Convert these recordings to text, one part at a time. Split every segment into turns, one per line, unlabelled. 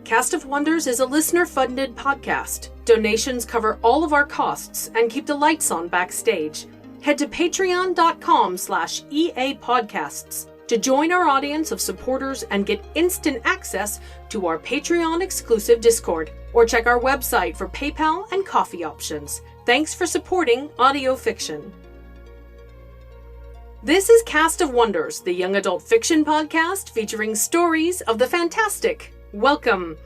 Cast of Wonders is a listener-funded podcast. Donations cover all of our costs and keep the lights on backstage. Head to patreon.com/EAPodcasts to join our audience of supporters and get instant access to our Patreon-exclusive Discord, or check our website for PayPal and coffee options. Thanks for supporting audio fiction. This is Cast of Wonders, the young adult fiction podcast featuring stories of the fantastic. Welcome,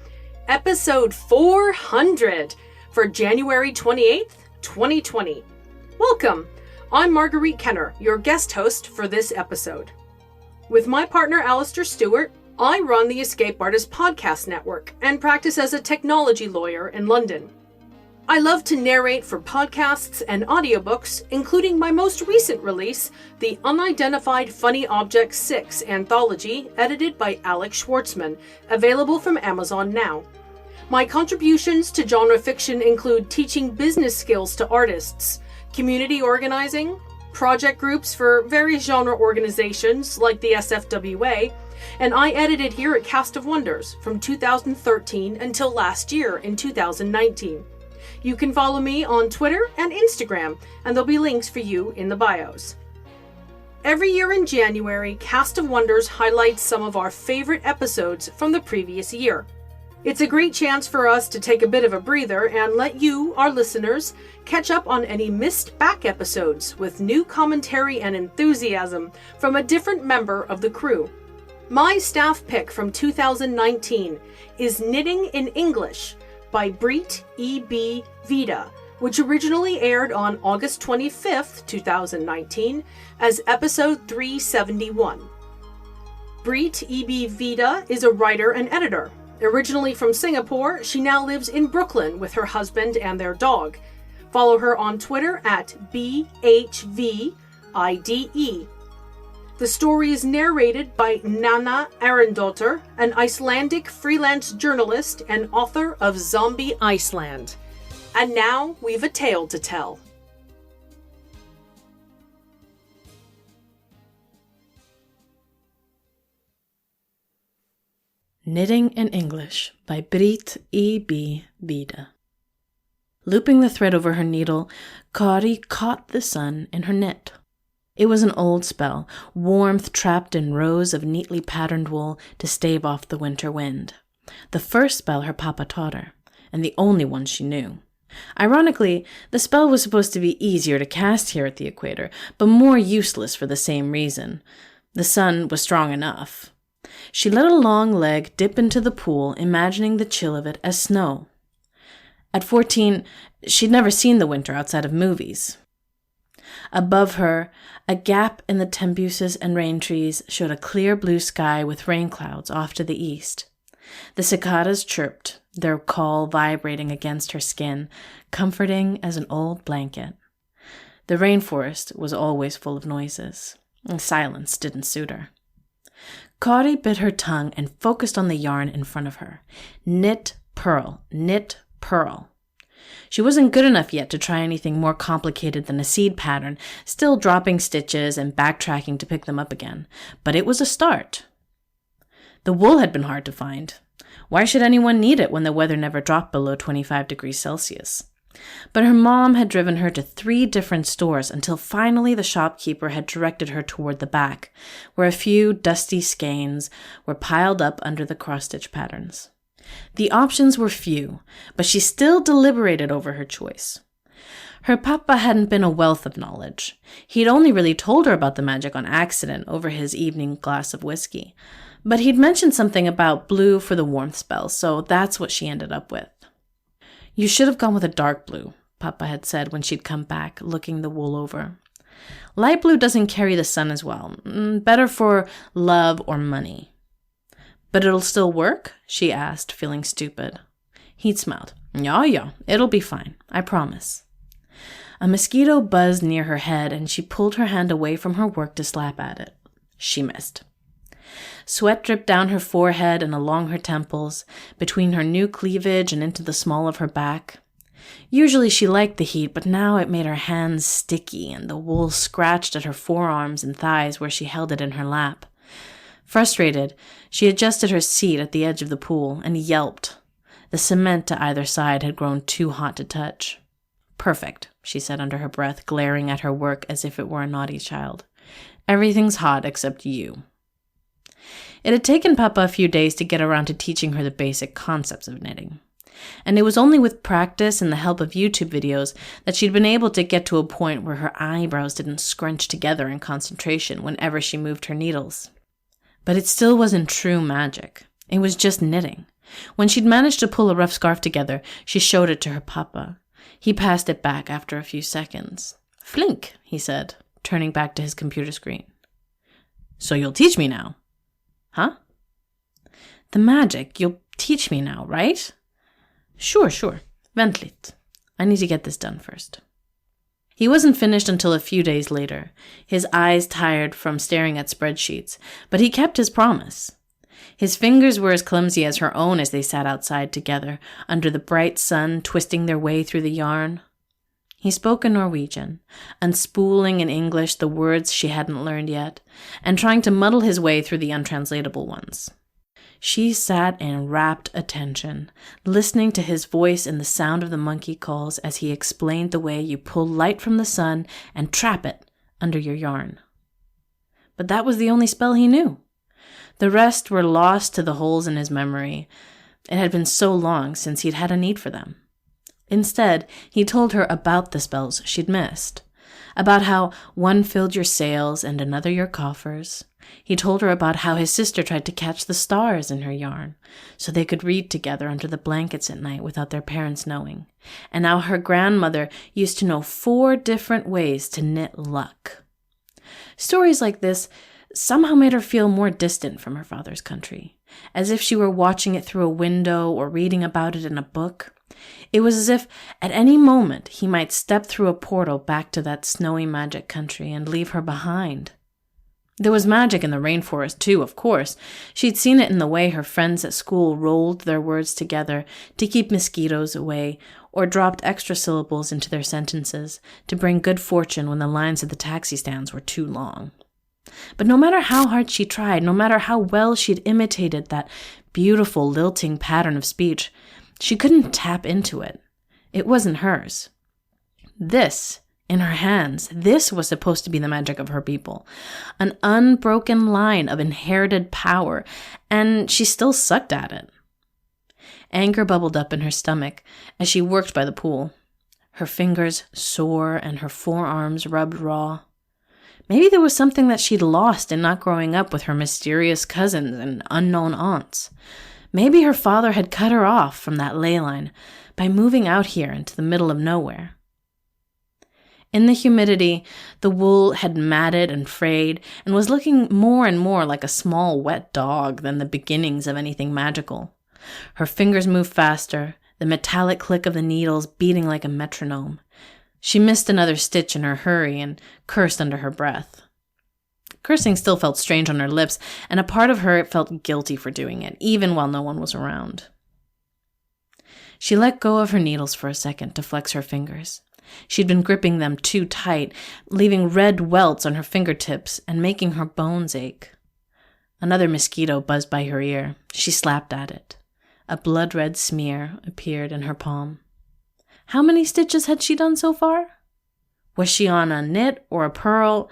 episode 400 for January 28th, 2020. Welcome, I'm Marguerite Kenner, your guest host for this episode. With my partner Alistair Stewart, I run the Escape Artist Podcast Network and practice as a technology lawyer in London. I love to narrate for podcasts and audiobooks, including my most recent release, the Unidentified Funny Objects 6 anthology, edited by Alex Schwartzman, available from Amazon now. My contributions to genre fiction include teaching business skills to artists, community organizing, project groups for various genre organizations like the SFWA, and I edited here at Cast of Wonders from 2013 until last year in 2019. You can follow me on Twitter and Instagram, and there'll be links for you in the bios. Every year in January, Cast of Wonders highlights some of our favorite episodes from the previous year. It's a great chance for us to take a bit of a breather and let you, our listeners, catch up on any missed back episodes with new commentary and enthusiasm from a different member of the crew. My staff pick from 2019 is Knitting in English by Breet E.B. Vida, which originally aired on August 25th, 2019 as episode 371. Breet E.B. Vida is a writer and editor. Originally from Singapore, she now lives in Brooklyn with her husband and their dog. Follow her on Twitter at BHVIDE. The story is narrated by Nana Arendóttir, an Icelandic freelance journalist and author of Zombie Iceland. And now we've a tale to tell.
Knitting in English by Breet E.B. Vida. Looping the thread over her needle, Kari caught the sun in her knit. It was an old spell, warmth trapped in rows of neatly patterned wool to stave off the winter wind. The first spell her papa taught her, and the only one she knew. Ironically, the spell was supposed to be easier to cast here at the equator, but more useless for the same reason. The sun was strong enough. She let a long leg dip into the pool, imagining the chill of it as snow. At 14, she'd never seen the winter outside of movies. Above her, a gap in the tembuses and rain trees showed a clear blue sky with rain clouds off to the east. The cicadas chirped, their call vibrating against her skin, comforting as an old blanket. The rainforest was always full of noises, and silence didn't suit her. Kari bit her tongue and focused on the yarn in front of her. Knit, purl, knit, purl. She wasn't good enough yet to try anything more complicated than a seed pattern, still dropping stitches and backtracking to pick them up again. But it was a start. The wool had been hard to find. Why should anyone need it when the weather never dropped below 25 degrees Celsius? But her mom had driven her to 3 different stores until finally the shopkeeper had directed her toward the back, where a few dusty skeins were piled up under the cross-stitch patterns. The options were few, but she still deliberated over her choice. Her papa hadn't been a wealth of knowledge. He'd only really told her about the magic on accident over his evening glass of whiskey. But he'd mentioned something about blue for the warmth spell, so that's what she ended up with. You should have gone with a dark blue, Papa had said when she'd come back, looking the wool over. Light blue doesn't carry the sun as well. Better for love or money. But it'll still work? She asked, feeling stupid. He'd smiled. Yeah, it'll be fine, I promise. A mosquito buzzed near her head, and she pulled her hand away from her work to slap at it. She missed. Sweat dripped down her forehead and along her temples, between her new cleavage and into the small of her back. Usually she liked the heat, but now it made her hands sticky, and the wool scratched at her forearms and thighs where she held it in her lap. Frustrated, she adjusted her seat at the edge of the pool and yelped. The cement to either side had grown too hot to touch. "Perfect," she said under her breath, glaring at her work as if it were a naughty child. "Everything's hot except you." It had taken Papa a few days to get around to teaching her the basic concepts of knitting. And it was only with practice and the help of YouTube videos that she'd been able to get to a point where her eyebrows didn't scrunch together in concentration whenever she moved her needles. But it still wasn't true magic. It was just knitting. When she'd managed to pull a rough scarf together, she showed it to her Papa. He passed it back after a few seconds. "Flink," he said, turning back to his computer screen. "So you'll teach me now?" "Huh?" "The magic. You'll teach me now, right?" Sure. Vent lite. I need to get this done first." He wasn't finished until a few days later, his eyes tired from staring at spreadsheets, but he kept his promise. His fingers were as clumsy as her own as they sat outside together, under the bright sun, twisting their way through the yarn. He spoke in Norwegian, unspooling in English the words she hadn't learned yet, and trying to muddle his way through the untranslatable ones. She sat in rapt attention, listening to his voice and the sound of the monkey calls as he explained the way you pull light from the sun and trap it under your yarn. But that was the only spell he knew. The rest were lost to the holes in his memory. It had been so long since he'd had a need for them. Instead, he told her about the spells she'd missed, about how one filled your sails and another your coffers. He told her about how his sister tried to catch the stars in her yarn so they could read together under the blankets at night without their parents knowing, and how her grandmother used to know 4 different ways to knit luck. Stories like this somehow made her feel more distant from her father's country, as if she were watching it through a window or reading about it in a book. It was as if at any moment he might step through a portal back to that snowy magic country and leave her behind. There was magic in the rainforest, too, of course. She'd seen it in the way her friends at school rolled their words together to keep mosquitoes away, or dropped extra syllables into their sentences to bring good fortune when the lines at the taxi stands were too long. But no matter how hard she tried, no matter how well she'd imitated that beautiful lilting pattern of speech, she couldn't tap into it. It wasn't hers. This, in her hands, this was supposed to be the magic of her people. An unbroken line of inherited power, and she still sucked at it. Anger bubbled up in her stomach as she worked by the pool. Her fingers sore and her forearms rubbed raw. Maybe there was something that she'd lost in not growing up with her mysterious cousins and unknown aunts. Maybe her father had cut her off from that ley line by moving out here into the middle of nowhere. In the humidity, the wool had matted and frayed and was looking more and more like a small wet dog than the beginnings of anything magical. Her fingers moved faster, the metallic click of the needles beating like a metronome. She missed another stitch in her hurry and cursed under her breath. Cursing still felt strange on her lips, and a part of her felt guilty for doing it, even while no one was around. She let go of her needles for a second to flex her fingers. She'd been gripping them too tight, leaving red welts on her fingertips and making her bones ache. Another mosquito buzzed by her ear. She slapped at it. A blood-red smear appeared in her palm. How many stitches had she done so far? Was she on a knit or a purl?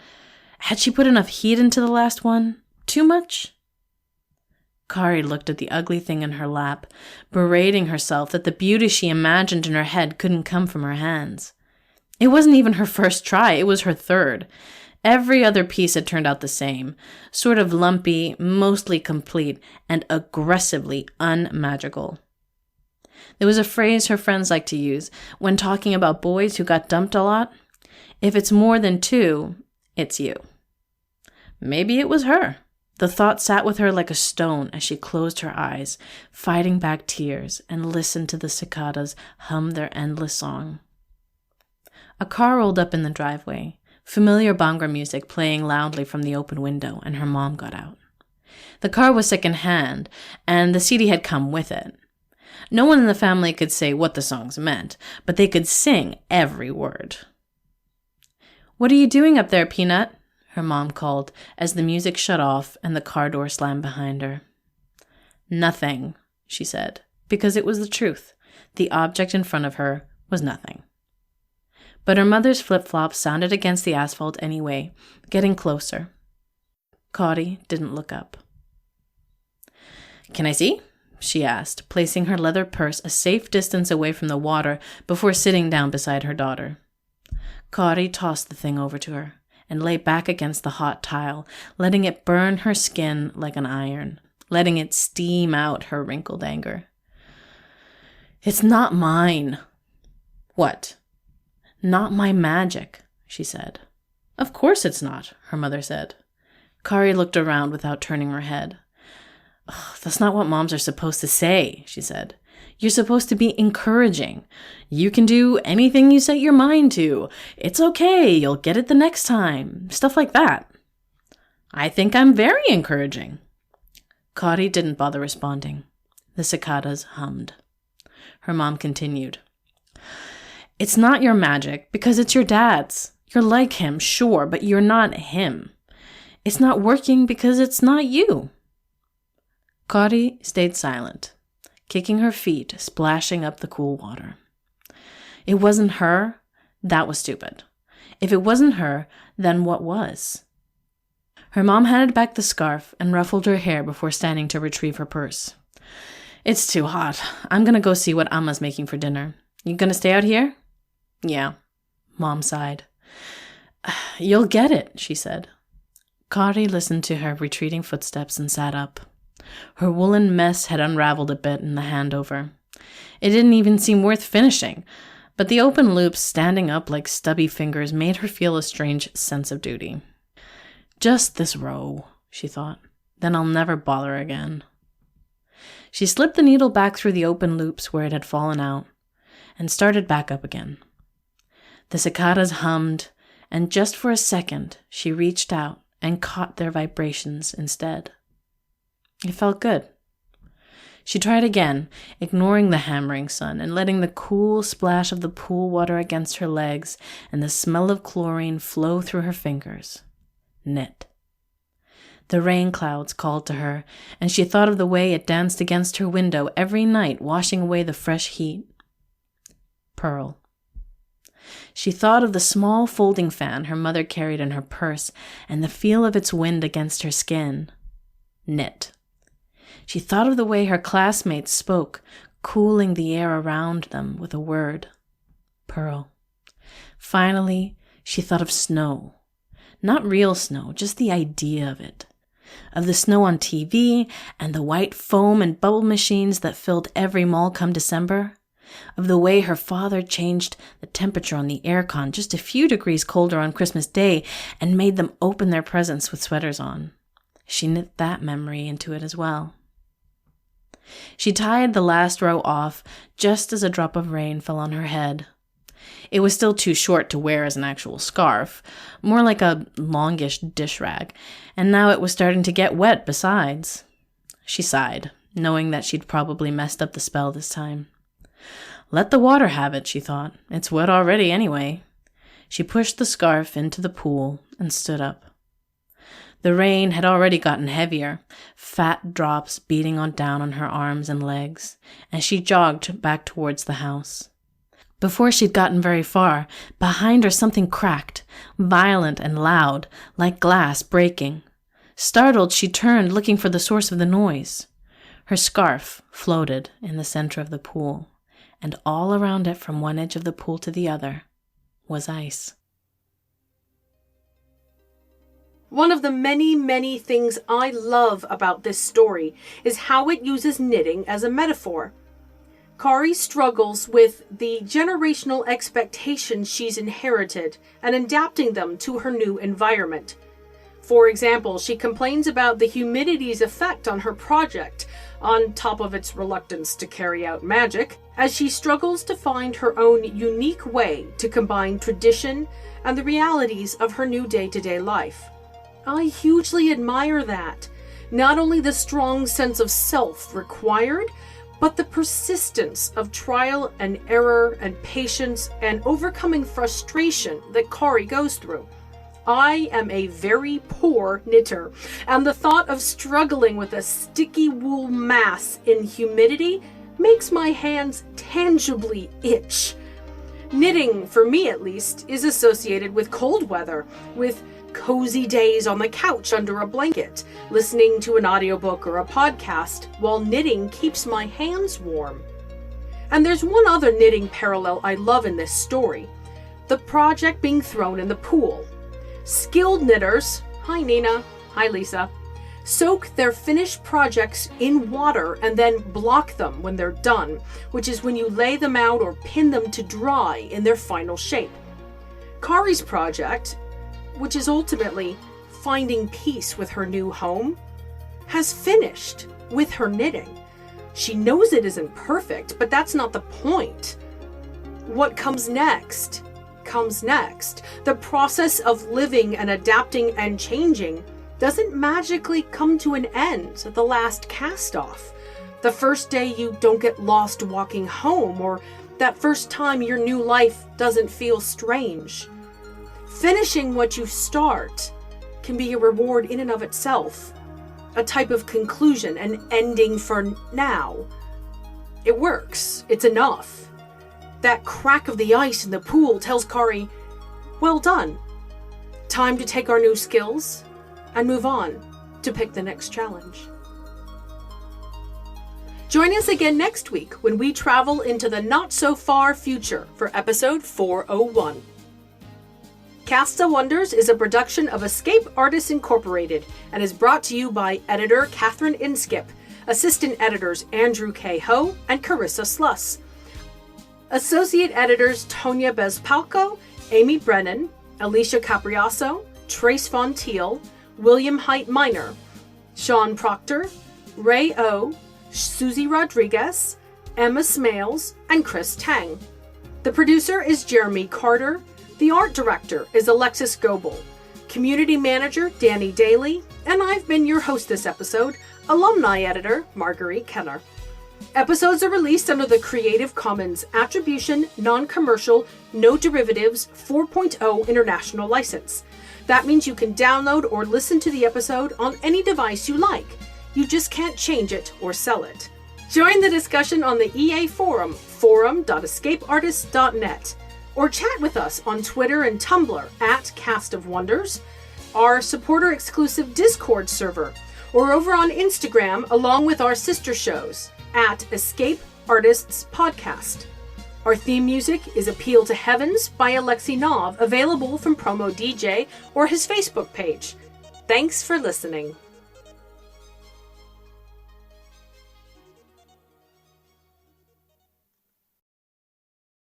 Had she put enough heat into the last one? Too much? Kari looked at the ugly thing in her lap, berating herself that the beauty she imagined in her head couldn't come from her hands. It wasn't even her first try, it was her third. Every other piece had turned out the same, sort of lumpy, mostly complete, and aggressively unmagical. There was a phrase her friends liked to use when talking about boys who got dumped a lot. If it's more than 2, it's you. Maybe it was her. The thought sat with her like a stone as she closed her eyes, fighting back tears, and listened to the cicadas hum their endless song. A car rolled up in the driveway, familiar Bhangra music playing loudly from the open window, and her mom got out. The car was second-hand, and the CD had come with it. No one in the family could say what the songs meant, but they could sing every word. "What are you doing up there, Peanut?" her mom called as the music shut off and the car door slammed behind her. Nothing, she said, because it was the truth. The object in front of her was nothing. But her mother's flip-flops sounded against the asphalt anyway, getting closer. Caudy didn't look up. "Can I see?" she asked, placing her leather purse a safe distance away from the water before sitting down beside her daughter. Caudy tossed the thing over to her and lay back against the hot tile, letting it burn her skin like an iron, letting it steam out her wrinkled anger. "It's not mine." "What?" "Not my magic," she said. "Of course it's not," her mother said. Kari looked around without turning her head. "That's not what moms are supposed to say," she said. "You're supposed to be encouraging. You can do anything you set your mind to. It's okay, you'll get it the next time. Stuff like that." "I think I'm very encouraging." Caudy didn't bother responding. The cicadas hummed. Her mom continued. "It's not your magic because it's your dad's. You're like him, sure, but you're not him. It's not working because it's not you." Caudy stayed silent, kicking her feet, splashing up the cool water. It wasn't her. That was stupid. If it wasn't her, then what was? Her mom handed back the scarf and ruffled her hair before standing to retrieve her purse. "It's too hot. I'm gonna go see what Amma's making for dinner. You gonna stay out here?" "Yeah," Mom sighed. "You'll get it," she said. Caudy listened to her retreating footsteps and sat up. Her woolen mess had unraveled a bit in the handover. It didn't even seem worth finishing, but the open loops standing up like stubby fingers made her feel a strange sense of duty. "Just this row," she thought. "Then I'll never bother again." She slipped the needle back through the open loops where it had fallen out and started back up again. The cicadas hummed, and just for a second she reached out and caught their vibrations instead. It felt good. She tried again, ignoring the hammering sun and letting the cool splash of the pool water against her legs and the smell of chlorine flow through her fingers. Knit. The rain clouds called to her, and she thought of the way it danced against her window every night, washing away the fresh heat. Purl. She thought of the small folding fan her mother carried in her purse and the feel of its wind against her skin. Knit. She thought of the way her classmates spoke, cooling the air around them with a word. Purl. Finally, she thought of snow. Not real snow, just the idea of it. Of the snow on TV and the white foam and bubble machines that filled every mall come December. Of the way her father changed the temperature on the aircon just a few degrees colder on Christmas Day and made them open their presents with sweaters on. She knit that memory into it as well. She tied the last row off just as a drop of rain fell on her head. It was still too short to wear as an actual scarf, more like a longish dish rag, and now it was starting to get wet besides. She sighed, knowing that she'd probably messed up the spell this time. Let the water have it, she thought. It's wet already anyway. She pushed the scarf into the pool and stood up. The rain had already gotten heavier, fat drops beating down on her arms and legs, and she jogged back towards the house. Before she'd gotten very far, behind her something cracked, violent and loud, like glass breaking. Startled, she turned, looking for the source of the noise. Her scarf floated in the center of the pool, and all around it from one edge of the pool to the other was ice.
One of the many, many things I love about this story is how it uses knitting as a metaphor. Kari struggles with the generational expectations she's inherited and adapting them to her new environment. For example, she complains about the humidity's effect on her project, on top of its reluctance to carry out magic, as she struggles to find her own unique way to combine tradition and the realities of her new day-to-day life. I hugely admire that. Not only the strong sense of self required, but the persistence of trial and error and patience and overcoming frustration that Kari goes through. I am a very poor knitter, and the thought of struggling with a sticky wool mass in humidity makes my hands tangibly itch. Knitting, for me at least, is associated with cold weather, with cozy days on the couch under a blanket, listening to an audiobook or a podcast while knitting keeps my hands warm. And there's one other knitting parallel I love in this story: the project being thrown in the pool. Skilled knitters, hi Nina, hi Lisa, soak their finished projects in water and then block them when they're done, which is when you lay them out or pin them to dry in their final shape. Kari's project, which is ultimately finding peace with her new home, has finished with her knitting. She knows it isn't perfect, but that's not the point. What comes next comes next. The process of living and adapting and changing doesn't magically come to an end at the last cast-off. The first day you don't get lost walking home, or that first time your new life doesn't feel strange. Finishing what you start can be a reward in and of itself, a type of conclusion, an ending for now. It works. It's enough. That crack of the ice in the pool tells Kari, well done. Time to take our new skills and move on to pick the next challenge. Join us again next week when we travel into the not-so-far future for episode 401. Cast of Wonders is a production of Escape Artists Incorporated and is brought to you by editor Catherine Inskip, assistant editors Andrew K. Ho and Carissa Sluss, associate editors Tonya Bezpalco, Amy Brennan, Alicia Capriasso, Trace Von Teal, William Height Minor, Sean Proctor, Ray O, Susie Rodriguez, Emma Smales, and Chris Tang. The producer is Jeremy Carter. The art director is Alexis Goebel. Community manager Danny Daly. And I've been your host this episode, alumni editor Marguerite Kenner. Episodes are released under the Creative Commons Attribution, Non-Commercial, No Derivatives 4.0 International License. That means you can download or listen to the episode on any device you like. You just can't change it or sell it. Join the discussion on the EA forum, forum.escapeartists.net, or chat with us on Twitter and Tumblr at Cast of Wonders, our supporter-exclusive Discord server, or over on Instagram along with our sister shows at Escape Artists Podcast. Our theme music is Appeal to Heavens by Alexei Nov, available from Promo DJ or his Facebook page. Thanks for listening.